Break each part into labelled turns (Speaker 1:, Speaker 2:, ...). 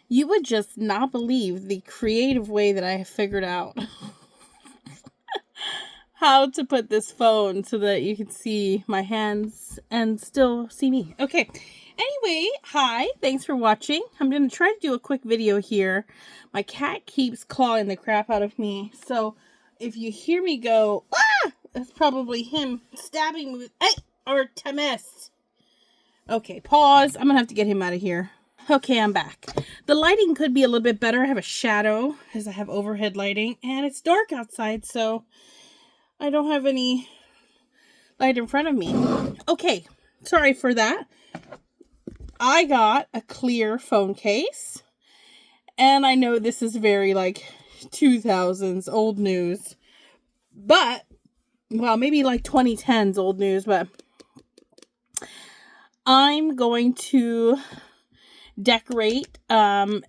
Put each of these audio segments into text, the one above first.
Speaker 1: You would just not believe the creative way that I have figured out how to put this phone so that you can see my hands and still see me. Okay. Anyway, hi. Thanks for watching. I'm going to try to do a quick video here. My cat keeps clawing the crap out of me. So if you hear me go, ah, that's probably him stabbing me with, or Temis. Okay, pause. I'm going to have to get him out of here. Okay, I'm back. The lighting could be a little bit better. I have a shadow as I have overhead lighting, and it's dark outside, so I don't have any light in front of me. Okay, sorry for that. I got a clear phone case, and I know this is very, 2000s old news, but, well, maybe 2010s old news, but I'm going to decorate a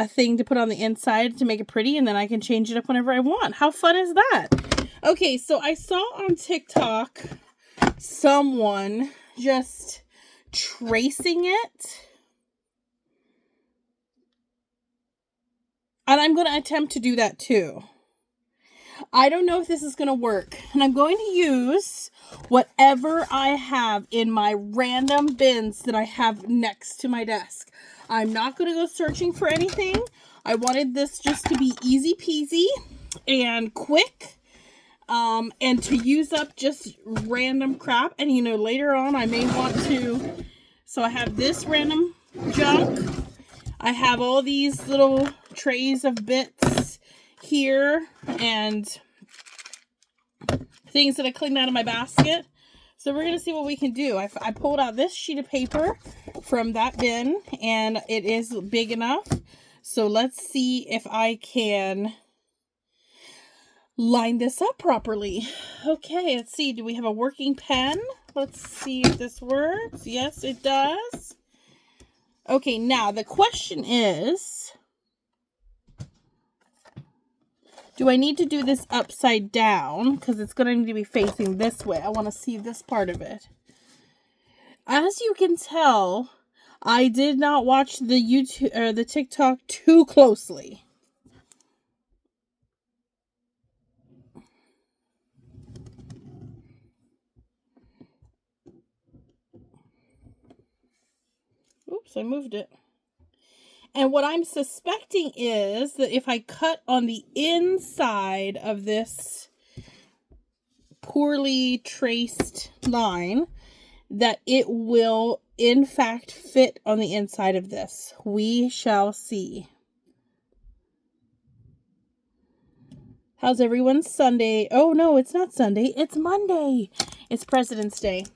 Speaker 1: thing to put on the inside to make it pretty, and then I can change it up whenever I want. How fun is that? Okay, so I saw on TikTok someone just tracing it, and I'm going to attempt to do that too. I don't know if this is going to work, and I'm going to use whatever I have in my random bins that I have next to my desk. I'm not going to go searching for anything. I wanted this just to be easy peasy and quick, and to use up just random crap. And, later on I may want to, so I have this random junk. I have all these little trays of bits here and things that I cleaned out of my basket. So we're going to see what we can do. I pulled out this sheet of paper from that bin, and it is big enough. So let's see if I can line this up properly. Okay, let's see. Do we have a working pen? Let's see if this works. Yes, it does. Okay, now the question is, do I need to do this upside down? Because it's going to need to be facing this way. I want to see this part of it. As you can tell, I did not watch the YouTube or the TikTok too closely. Oops, I moved it. And what I'm suspecting is that if I cut on the inside of this poorly traced line, that it will in fact fit on the inside of this. We shall see. How's everyone's Sunday? Oh no, it's not Sunday. It's Monday. It's President's Day.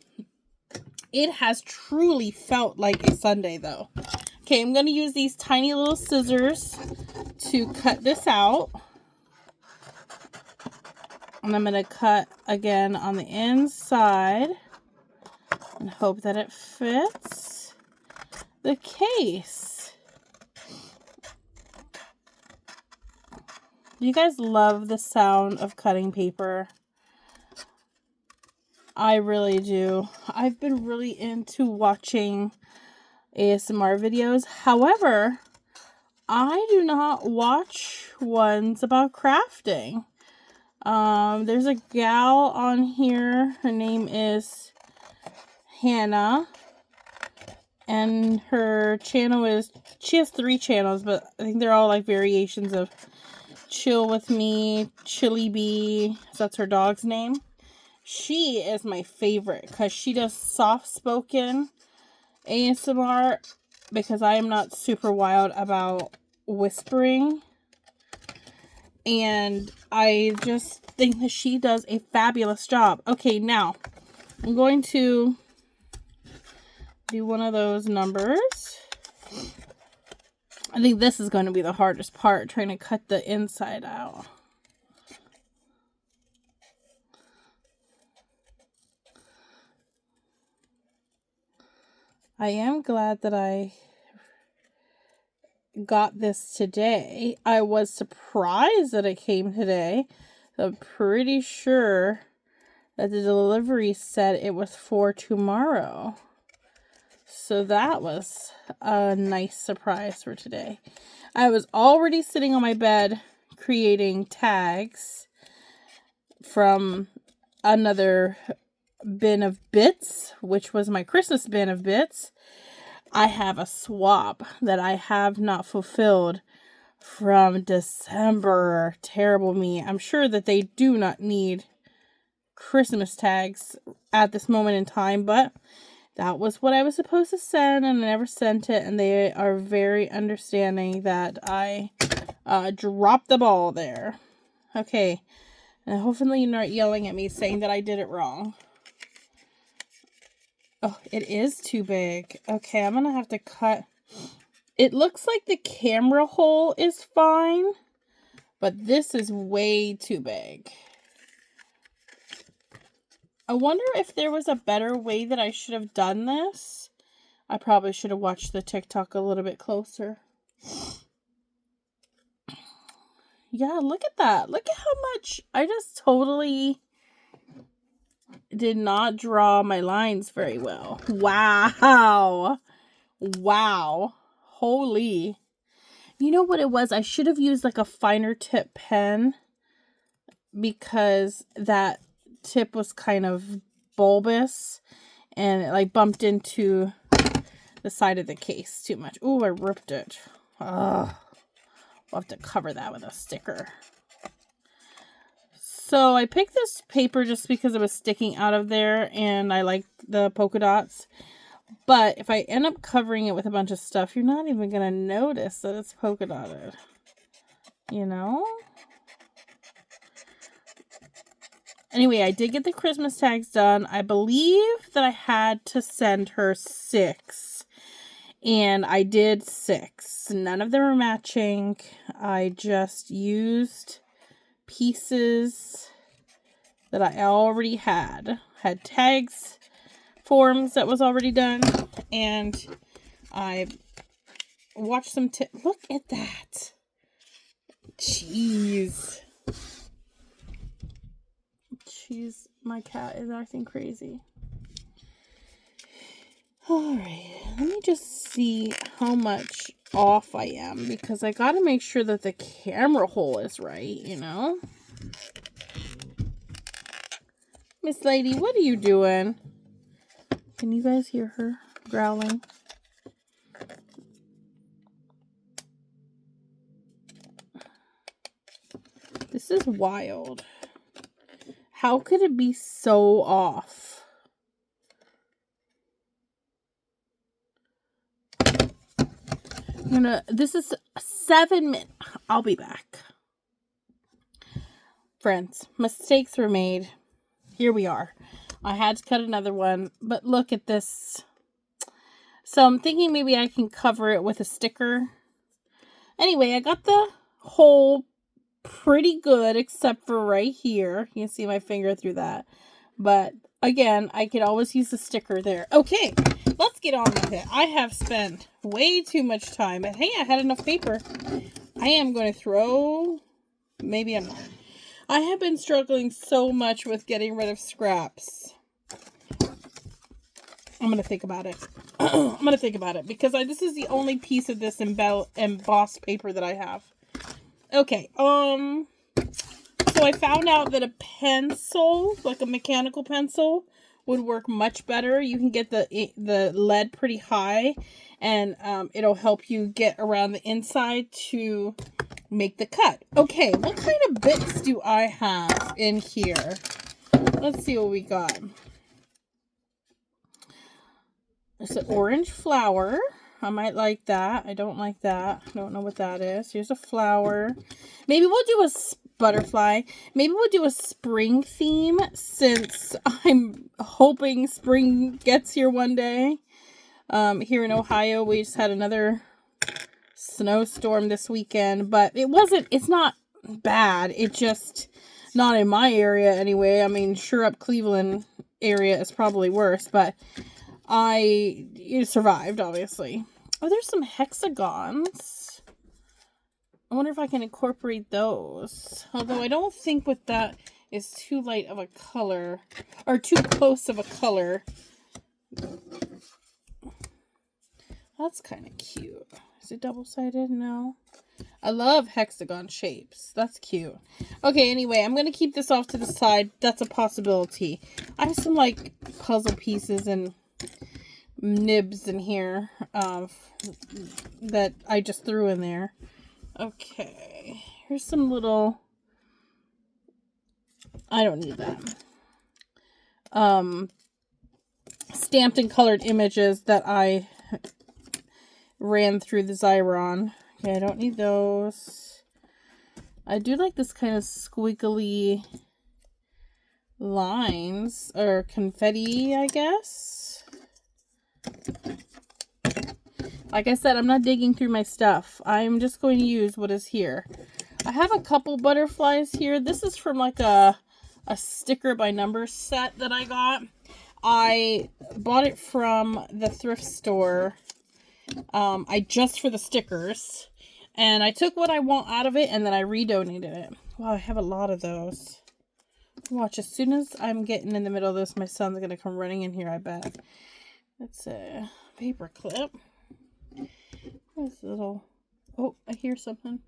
Speaker 1: It has truly felt like a Sunday though. Okay, I'm going to use these tiny little scissors to cut this out. And I'm going to cut again on the inside and hope that it fits the case. You guys love the sound of cutting paper. I really do. I've been really into watching ASMR videos. However, I do not watch ones about crafting. There's a gal on here. Her name is Hannah. And her channel is, she has 3 channels, but I think they're all variations of Chill With Me, Chili Bee. That's her dog's name. She is my favorite because she does soft-spoken ASMR, because I am not super wild about whispering, and I just think that she does a fabulous job. Okay, now I'm going to do one of those numbers. I think this is going to be the hardest part, trying to cut the inside out. I am glad that I got this today. I was surprised that it came today. I'm pretty sure that the delivery said it was for tomorrow. So that was a nice surprise for today. I was already sitting on my bed creating tags from another bin of bits, which was my Christmas bin of bits. I have a swap that I have not fulfilled from December. Terrible me. I'm sure that they do not need Christmas tags at this moment in time, but that was what I was supposed to send, and I never sent it, and they are very understanding that I dropped the ball there. Okay, and hopefully you're not yelling at me saying that I did it wrong. Oh, it is too big. Okay, I'm gonna have to cut. It looks like the camera hole is fine, but this is way too big. I wonder if there was a better way that I should have done this. I probably should have watched the TikTok a little bit closer. Yeah, look at that. Look at how much I just totally did not draw my lines very well. Wow. Wow. Holy. You know what it was? I should have used like a finer tip pen because that tip was kind of bulbous and it like bumped into the side of the case too much. Ooh, I ripped it. Ugh. We'll have to cover that with a sticker. So I picked this paper just because it was sticking out of there and I like the polka dots. But if I end up covering it with a bunch of stuff, you're not even going to notice that it's polka dotted. You know? Anyway, I did get the Christmas tags done. I believe that I had to send her 6. And I did 6. None of them were matching. I just used pieces that I already had. Had tags, forms that was already done. And I watched some look at that. Jeez. Jeez, my cat is acting crazy. Alright, let me just see how much off I am, because I gotta make sure that the camera hole is right, you know? Miss Lady, what are you doing? Can you guys hear her growling? This is wild. How could it be so off? This is 7 minutes. I'll be back. Friends, mistakes were made. Here we are. I had to cut another one, but look at this. So I'm thinking maybe I can cover it with a sticker. Anyway, I got the hole pretty good, except for right here. You can see my finger through that. But again, I could always use the sticker there. Okay, let's get on with it. I have spent way too much time. But hey, I had enough paper. I am going to throw... Maybe I'm not. I have been struggling so much with getting rid of scraps. I'm going to think about it. I'm going to think about it. Because this is the only piece of this embossed paper that I have. Okay, so I found out that a pencil, like a mechanical pencil, would work much better. You can get the lead pretty high, and it'll help you get around the inside to make the cut. Okay, what kind of bits do I have in here? Let's see what we got. It's an orange flower. I might like that. I don't like that. I don't know what that is. Here's a flower. Maybe we'll do a butterfly. Maybe we'll do a spring theme, since I'm hoping spring gets here one day. Here in Ohio, we just had another snowstorm this weekend, but it's not bad. It's just not in my area anyway. I mean, sure, up Cleveland area is probably worse, but it survived, obviously. Oh, there's some hexagons. I wonder if I can incorporate those. Although I don't think with that is too light of a color, or too close of a color. That's kind of cute. Is it double-sided? No. I love hexagon shapes. That's cute. Okay, anyway, I'm going to keep this off to the side. That's a possibility. I have some, like, puzzle pieces and nibs in here that I just threw in there. Okay. Here's some little... I don't need that. Stamped and colored images that I ran through the Xyron. Okay, I don't need those. I do like this kind of squiggly lines, or confetti, I guess. Like I said, I'm not digging through my stuff. I'm just going to use what is here. I have a couple butterflies here. This is from like a sticker by numbers set that I got. I bought it from the thrift store. Just for the stickers. And I took what I want out of it and then I redonated it. Wow, I have a lot of those. Watch, as soon as I'm getting in the middle of this, my son's going to come running in here, I bet. It's a paper clip. What's little... Oh, I hear something.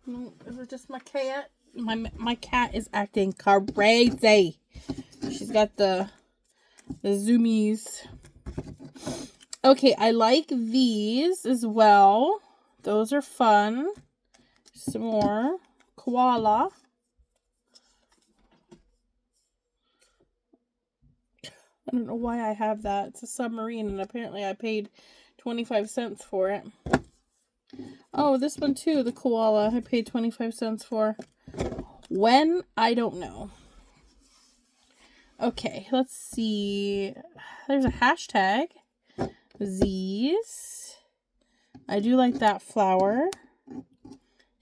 Speaker 1: No, is it just my cat? My cat is acting crazy. She's got the zoomies. Okay, I like these as well. Those are fun. Some more. Koala. I don't know why I have that. It's a submarine, and apparently I paid 25 cents for it. Oh, this one too, the koala, I paid 25 cents for. When? I don't know. Okay, let's see. There's a hashtag. Z's. I do like that flower.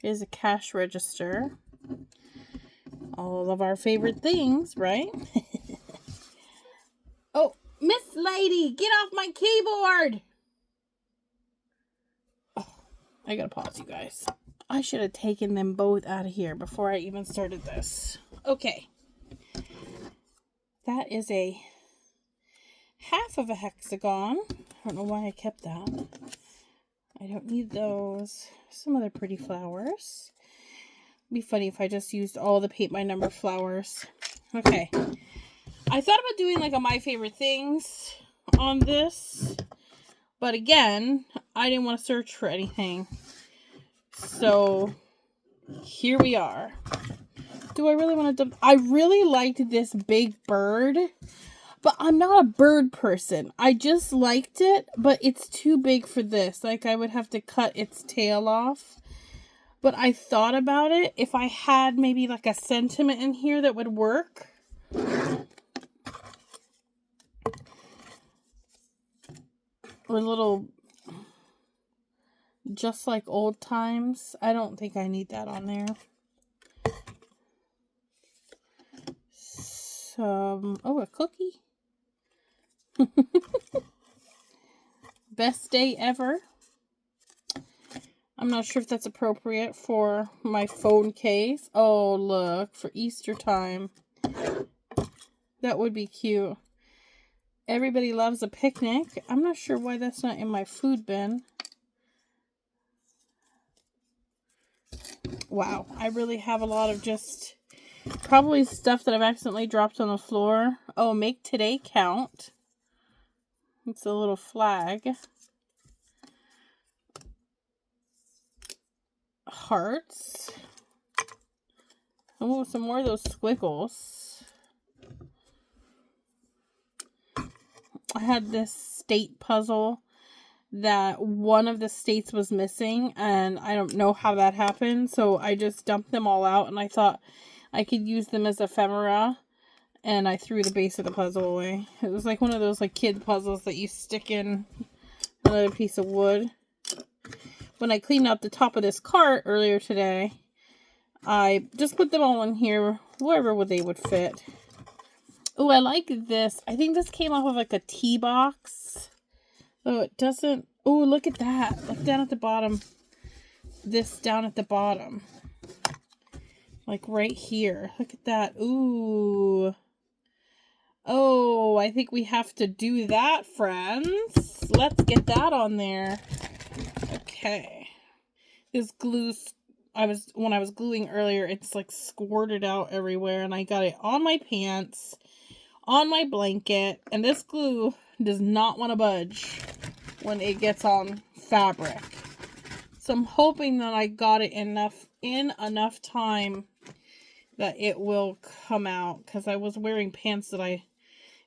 Speaker 1: Here's a cash register. All of our favorite things, right? Oh, Miss Lady, get off my keyboard! Oh, I gotta pause, you guys. I should have taken them both out of here before I even started this. Okay. That is a half of a hexagon. I don't know why I kept that. I don't need those. Some other pretty flowers. It'd be funny if I just used all the paint by number flowers. Okay. I thought about doing like a my favorite things on this. But again, I didn't want to search for anything. So here we are. Do I really want to... I really liked this big bird. But I'm not a bird person. I just liked it, but it's too big for this. Like, I would have to cut its tail off. But I thought about it. If I had maybe like a sentiment in here that would work. Or a little... just like old times. I don't think I need that on there. Oh, a cookie. Best day ever. I'm not sure if that's appropriate for my phone case. Oh, look, for Easter time. That would be cute. Everybody loves a picnic. I'm not sure why that's not in my food bin. Wow, I really have a lot of just probably stuff that I've accidentally dropped on the floor. Oh, make today count. It's a little flag. Hearts. Oh, some more of those squiggles. I had this state puzzle that one of the states was missing, and I don't know how that happened, so I just dumped them all out, and I thought I could use them as ephemera, and I threw the base of the puzzle away. It was like one of those like kid puzzles that you stick in another piece of wood. When I cleaned out the top of this cart earlier today, I just put them all in here, wherever they would fit. Oh, I like this. I think this came off of like a tea box. Oh, it doesn't... Oh, look at that. Look down at the bottom. This down at the bottom. Like right here. Look at that. Ooh. Oh, I think we have to do that, friends. Let's get that on there. Okay. This glue, when I was gluing earlier, it's like squirted out everywhere, and I got it on my pants, on my blanket, and this glue does not want to budge when it gets on fabric. So I'm hoping that I got it in enough time that it will come out, because I was wearing pants that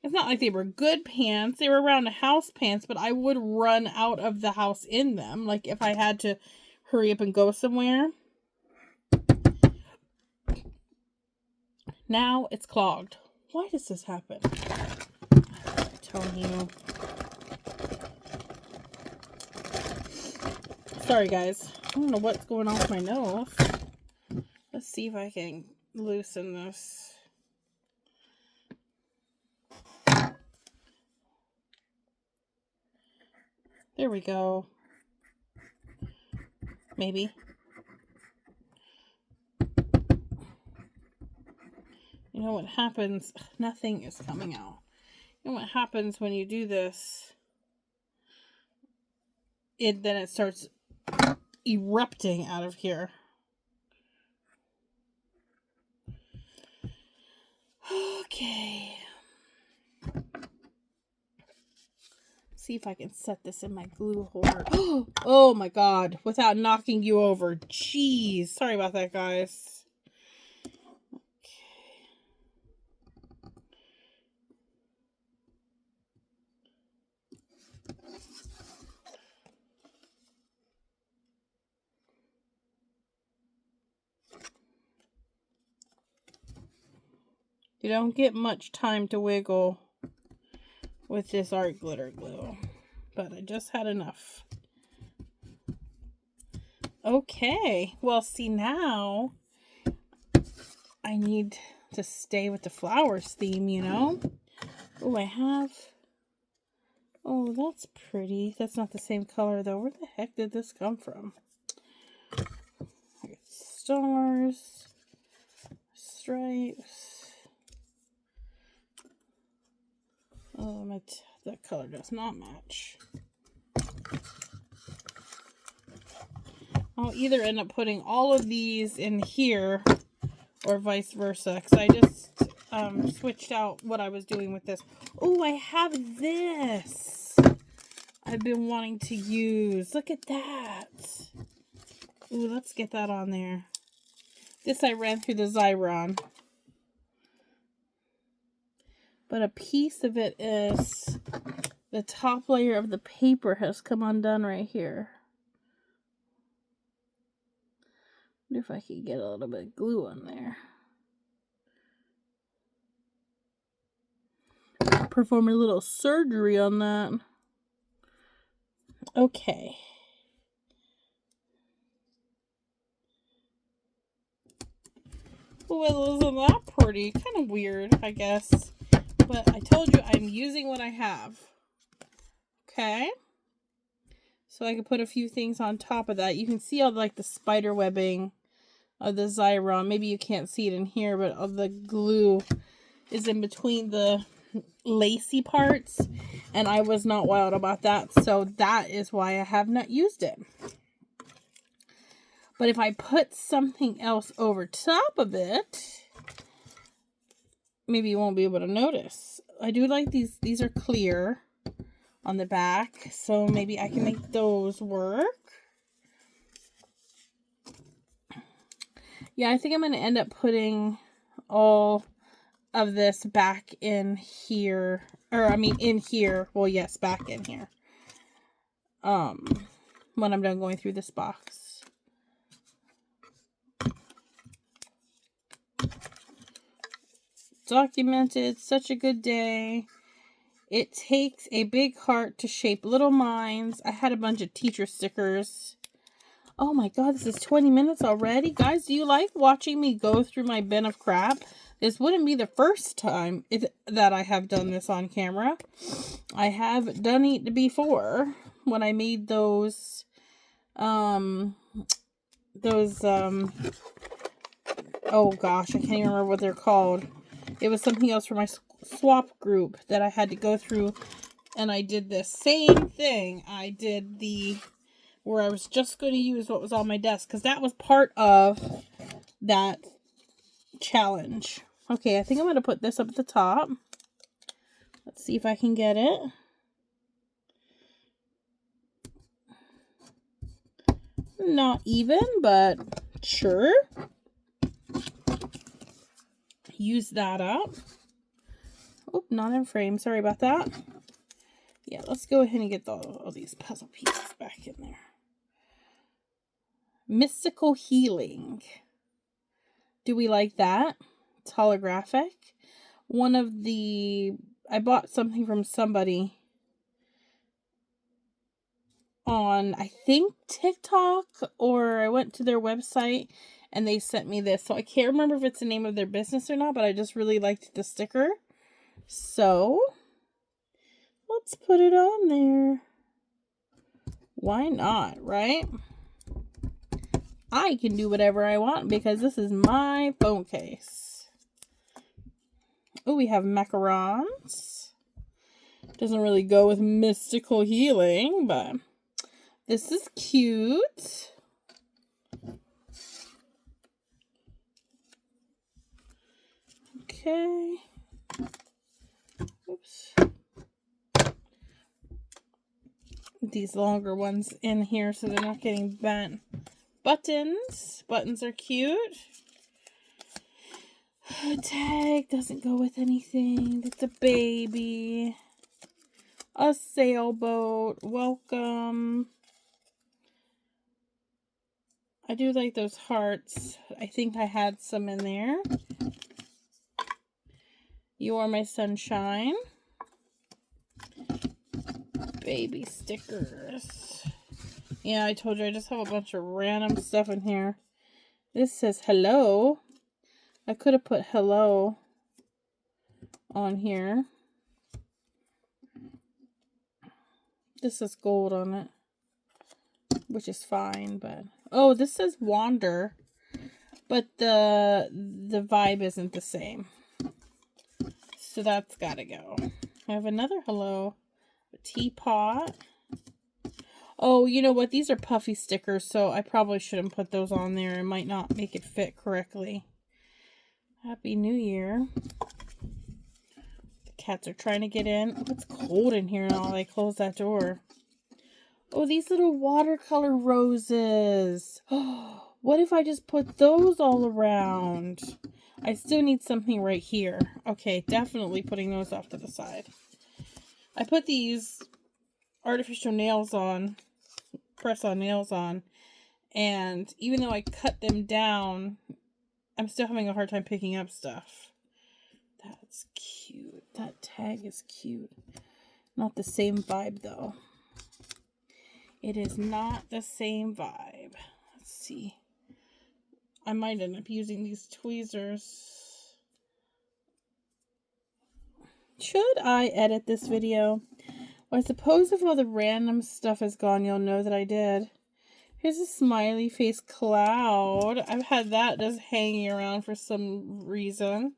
Speaker 1: it's not like they were good pants. They were around the house pants, but I would run out of the house in them. Like if I had to hurry up and go somewhere. Now it's clogged. Why does this happen? I'm telling you. Sorry, guys. I don't know what's going on with my nose. Let's see if I can loosen this. There we go. Maybe. You know what happens? Nothing is coming out. You know what happens when you do this? Then it starts erupting out of here. Okay. See if I can set this in my glue holder. Oh my god, without knocking you over. Jeez. Sorry about that, guys. Okay. You don't get much time to wiggle with this art glitter glue, but I just had enough. Okay, well, see, now I need to stay with the flowers theme, you know? Oh, oh, that's pretty. That's not the same color, though. Where the heck did this come from? I got stars, stripes. Oh, that color does not match. I'll either end up putting all of these in here or vice versa, because I just switched out what I was doing with this. Oh, I have this I've been wanting to use. Look at that. Ooh, let's get that on there. This I ran through the Xyron. But a piece of it is the top layer of the paper has come undone right here. I wonder if I could get a little bit of glue on there. Perform a little surgery on that. Okay. Well, isn't that pretty? Kind of weird, I guess. But I told you I'm using what I have. Okay. So I can put a few things on top of that. You can see all like the spider webbing of the Xyron. Maybe you can't see it in here, but all the glue is in between the lacy parts. And I was not wild about that. So that is why I have not used it. But if I put something else over top of it, maybe you won't be able to notice. I do like these. These are clear on the back, so maybe I can make those work. Yeah, I think I'm going to end up putting all of this back in here. Or, I mean, in here. Well, yes, back in here. When I'm done going through this box. Documented, such a good day. It takes a big heart to shape little minds. I had a bunch of teacher stickers. Oh my god, this is 20 minutes already. Guys, do you like watching me go through my bin of crap? This wouldn't be the first time that I have done this on camera. I have done it before when I made those oh gosh, I can't even remember what they're called. It was something else for my swap group that I had to go through, and I did the same thing. I did where I was just going to use what was on my desk, because that was part of that challenge. Okay, I think I'm going to put this up at the top. Let's see if I can get it. Not even, but sure. Use that up. Oh, not in frame. Sorry about that. Yeah, let's go ahead and get all these puzzle pieces back in there. Mystical Healing. Do we like that? It's holographic. I bought something from somebody on, I think, TikTok, or I went to their website and they sent me this. So I can't remember if it's the name of their business or not, but I just really liked the sticker. So let's put it on there. Why not, right? I can do whatever I want because this is my phone case. Oh, we have macarons. Doesn't really go with Mystical Healing, but this is cute. Okay. Oops. These longer ones in here so they're not getting bent. Buttons. Buttons are cute. Tag doesn't go with anything. It's a baby. A sailboat. Welcome. I do like those hearts. I think I had some in there. You Are My Sunshine. Baby stickers. Yeah, I told you I just have a bunch of random stuff in here. This says hello. I could have put hello on here. This says gold on it, which is fine, but oh, this says wander, but the vibe isn't the same. So that's gotta go. I have another hello. A teapot. Oh, you know what? These are puffy stickers, so I probably shouldn't put those on there. It might not make it fit correctly. Happy New Year. The cats are trying to get in. Oh, it's cold in here now. I close that door. Oh, these little watercolor roses. Oh, what if I just put those all around? I still need something right here. Okay, definitely putting those off to the side. I put these artificial nails on, press-on nails on, and even though I cut them down, I'm still having a hard time picking up stuff. That's cute. That tag is cute. Not the same vibe, though. It is not the same vibe. Let's see. I might end up using these tweezers. Should I edit this video? Well, I suppose if all the random stuff is gone, you'll know that I did. Here's a smiley face cloud. I've had that just hanging around for some reason.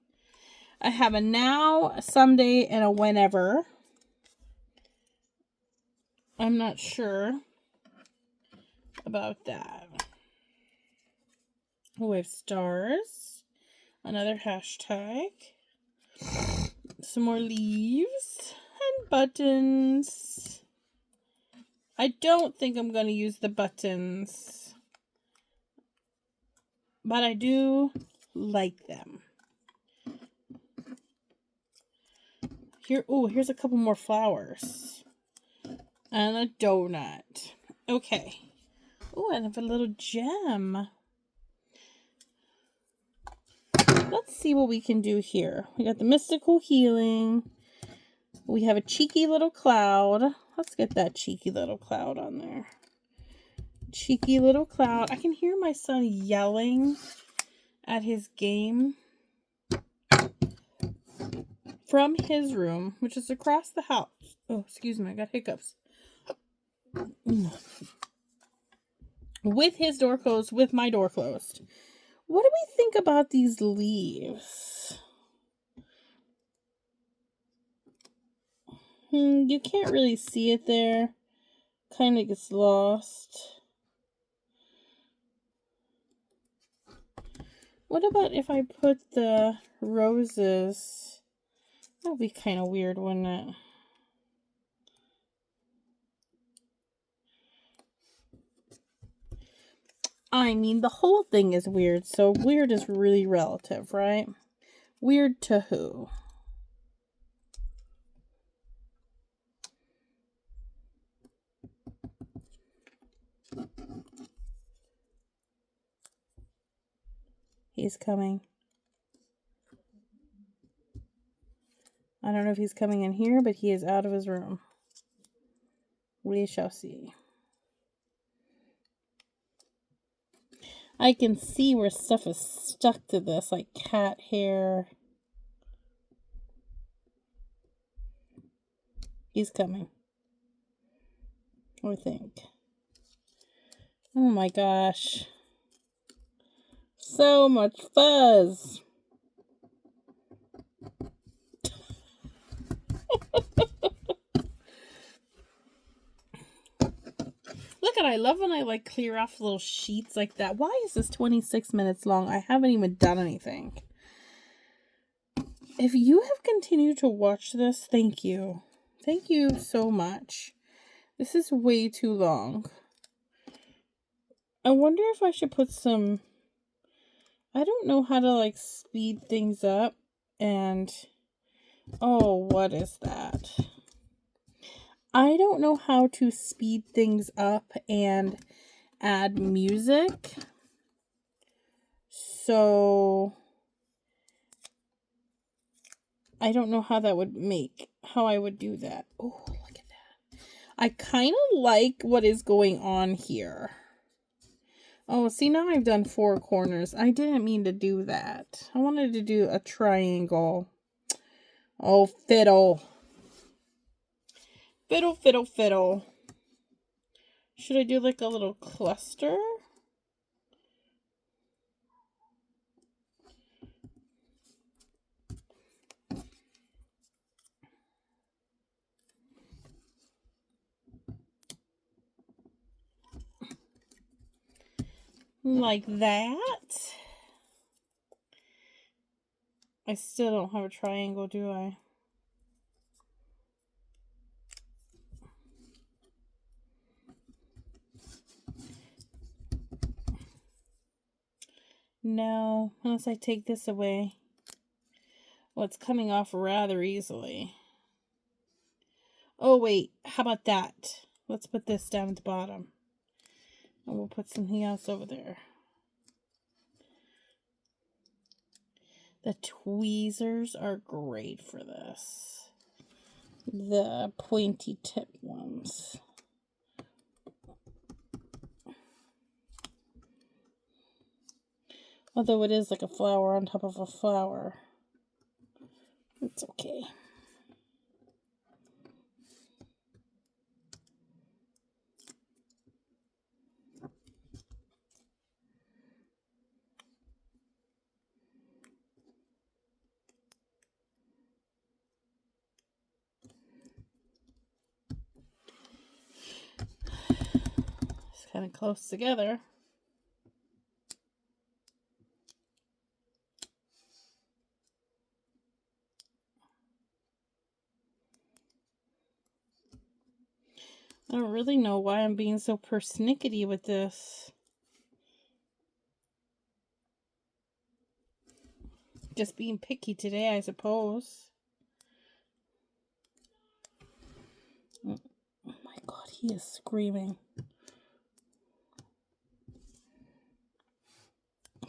Speaker 1: I have a now, a someday, and a whenever. I'm not sure about that. Oh, we have stars. Another hashtag. Some more leaves. And buttons. I don't think I'm going to use the buttons. But I do like them. Here, oh, here's a couple more flowers. And a donut. Okay. Oh, and I have a little gem. Let's see what we can do here. We got the Mystical Healing. We have a cheeky little cloud. Let's get that cheeky little cloud on there. Cheeky little cloud. I can hear my son yelling at his game from his room, which is across the house. Oh, excuse me, I got hiccups. With his door closed, with my door closed. What do we think about these leaves? You can't really see it there. Kind of gets lost. What about if I put the roses? That would be kind of weird, wouldn't it? I mean, the whole thing is weird, so weird is really relative, right? Weird to who? He's coming. I don't know if he's coming in here, but he is out of his room. We shall see. I can see where stuff is stuck to this, like cat hair. He's coming. I think. Oh my gosh. So much fuzz. Look at, I love when I like clear off little sheets like that. Why is this 26 minutes long? I haven't even done anything. If you have continued to watch this, thank you. Thank you so much. This is way too long. I wonder if I should put some... I don't know how to like speed things up and... Oh, what is that? I don't know how to speed things up and add music. So I don't know how that would make, how I would do that. Oh, look at that. I kind of like what is going on here. Oh, see, now I've done 4 corners. I didn't mean to do that. I wanted to do a triangle. Oh, fiddle. Fiddle, fiddle, fiddle. Should I do like a little cluster? Like that. I still don't have a triangle, do I? No, unless I take this away. Well, it's coming off rather easily. Oh, wait. How about that? Let's put this down at the bottom. And we'll put something else over there. The tweezers are great for this. The pointy tip ones. Although it is like a flower on top of a flower. It's okay. It's kind of close together. I don't really know why I'm being so persnickety with this. Just being picky today, I suppose. Oh my god, he is screaming.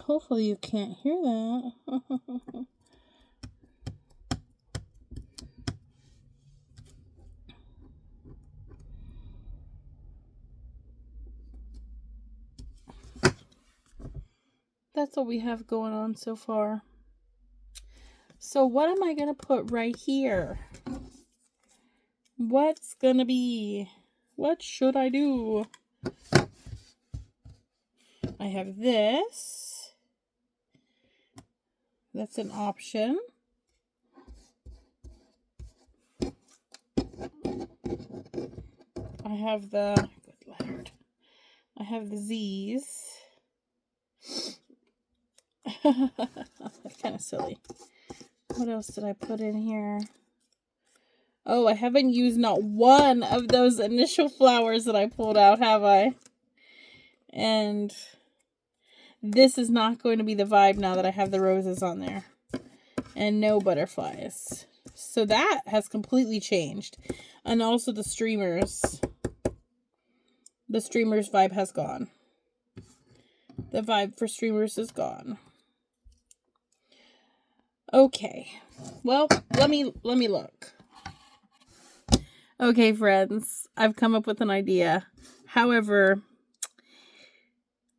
Speaker 1: Hopefully you can't hear that. That's what we have going on so far. So what am I going to put right here? What's going to be? What should I do? I have this. That's an option. I have the, good Lord, I have the Z's. That's kind of silly. What else did I put in here? Oh, I haven't used not one of those initial flowers that I pulled out, have I? And this is not going to be the vibe now that I have the roses on there. And no butterflies. So that has completely changed. And also the streamers. The streamers vibe has gone. The vibe for streamers is gone. Okay. Well, let me look. Okay, friends. I've come up with an idea. However,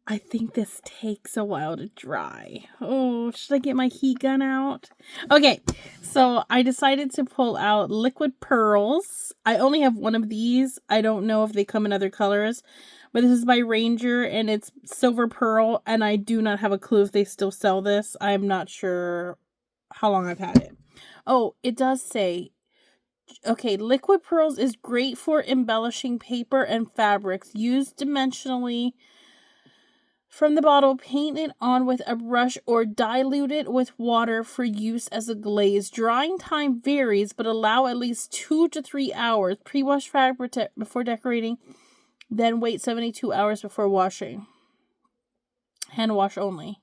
Speaker 1: I think this takes a while to dry. Oh, should I get my heat gun out? Okay, so I decided to pull out liquid pearls. I only have one of these. I don't know if they come in other colors. But this is by Ranger, and it's silver pearl. And I do not have a clue if they still sell this. I'm not sure how long I've had it. Oh, it does say... Okay, liquid pearls is great for embellishing paper and fabrics. Used dimensionally... From the bottle, paint it on with a brush or dilute it with water for use as a glaze. Drying time varies, but allow at least 2 to 3 hours. Pre-wash fabric before decorating, then wait 72 hours before washing. Hand wash only.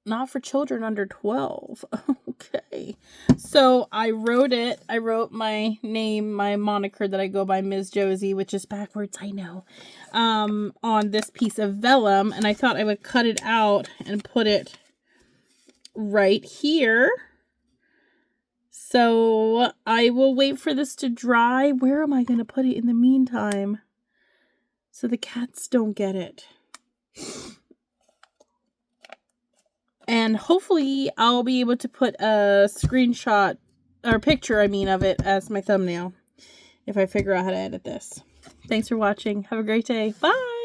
Speaker 1: Not for children under 12. Okay. So I wrote it. I wrote my name, my moniker that I go by, Ms. Josie, which is backwards, I know, on this piece of vellum. And I thought I would cut it out and put it right here. So I will wait for this to dry. Where am I going to put it in the meantime? So the cats don't get it. And hopefully I'll be able to put a screenshot, or picture, of it as my thumbnail. If I figure out how to edit this. Thanks for watching. Have a great day. Bye!